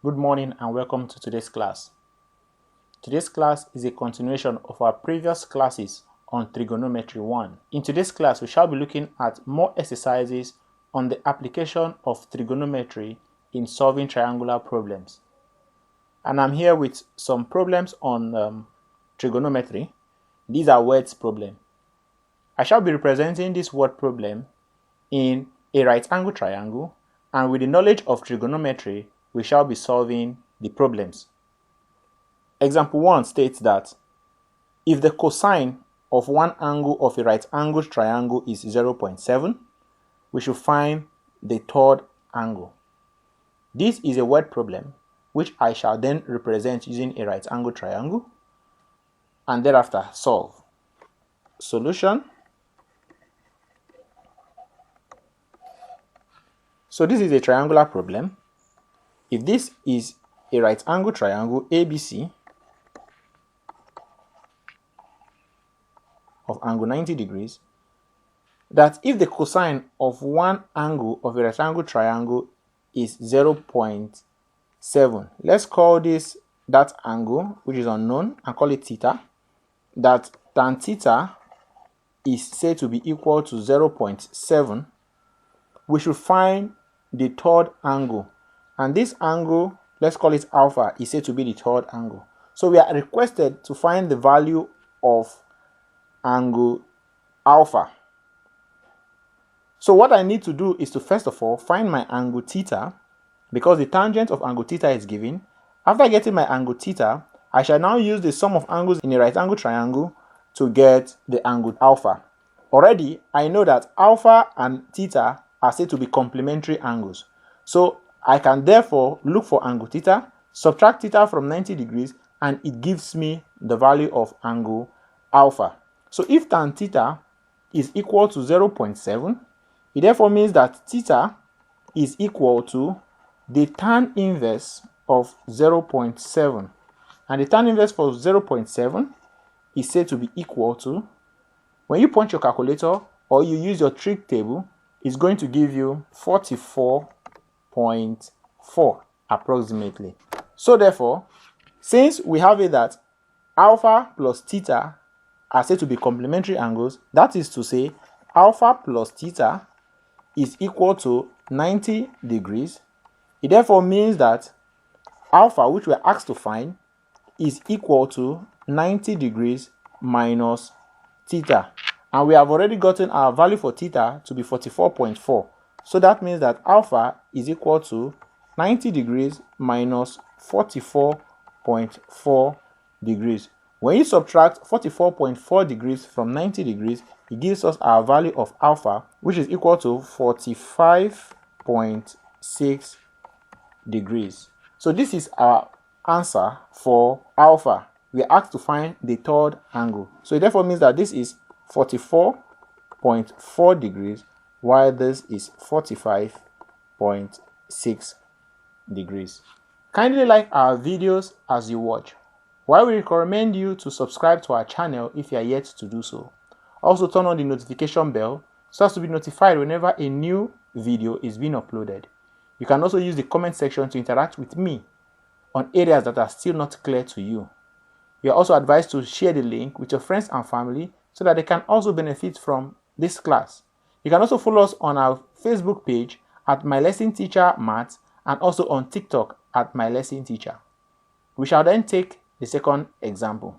Good morning and welcome to today's class. Today's class is a continuation of our previous classes on Trigonometry 1. In today's class, we shall be looking at more exercises on the application of trigonometry in solving triangular problems. And I'm here with some problems on trigonometry. These are words problem. I shall be representing this word problem in a right angle triangle, and with the knowledge of trigonometry, we shall be solving the problems. Example 1 states that if the cosine of one angle of a right angled triangle is 0.7, we should find the third angle. This is a word problem which I shall then represent using a right angle triangle and thereafter solve. Solution. So this is a triangular problem. If this is a right angle triangle ABC of angle 90 degrees, that if the cosine of one angle of a right angle triangle is 0.7, let's call this that angle, which is unknown, and call it theta, that tan theta is said to be equal to 0.7, we should find the third angle. And this angle, let's call it alpha, is said to be the third angle. So we are requested to find the value of angle alpha. So what I need to do is to first of all find my angle theta, because the tangent of angle theta is given. After getting my angle theta, I shall now use the sum of angles in a right angle triangle to get the angle alpha. Already, I know that alpha and theta are said to be complementary angles. So I can therefore look for angle theta, subtract theta from 90 degrees, and it gives me the value of angle alpha. So if tan theta is equal to 0.7, it therefore means that theta is equal to the tan inverse of 0.7. And the tan inverse for 0.7 is said to be equal to, when you punch your calculator or you use your trig table, it's going to give you 44.4 approximately. So therefore, since we have it that alpha plus theta are said to be complementary angles, that is to say, alpha plus theta is equal to 90 degrees. It therefore means that alpha, which we're asked to find, is equal to 90 degrees minus theta. And we have already gotten our value for theta to be 44.4. So that means that alpha is equal to 90 degrees minus 44.4 degrees. When you subtract 44.4 degrees from 90 degrees, it gives us our value of alpha, which is equal to 45.6 degrees. So this is our answer for alpha. We are asked to find the third angle. So it therefore means that this is 44.4 degrees, while this is 45.6 degrees. Kindly like our videos as you watch, while we recommend you to subscribe to our channel if you are yet to do so. Also turn on the notification bell so as to be notified whenever a new video is being uploaded. You can also use the comment section to interact with me on areas that are still not clear to you. You are also advised to share the link with your friends and family so that they can also benefit from this class. You can also follow us on our Facebook page at My Lesson Teacher Maths and also on TikTok at My Lesson Teacher. We shall then take the second example.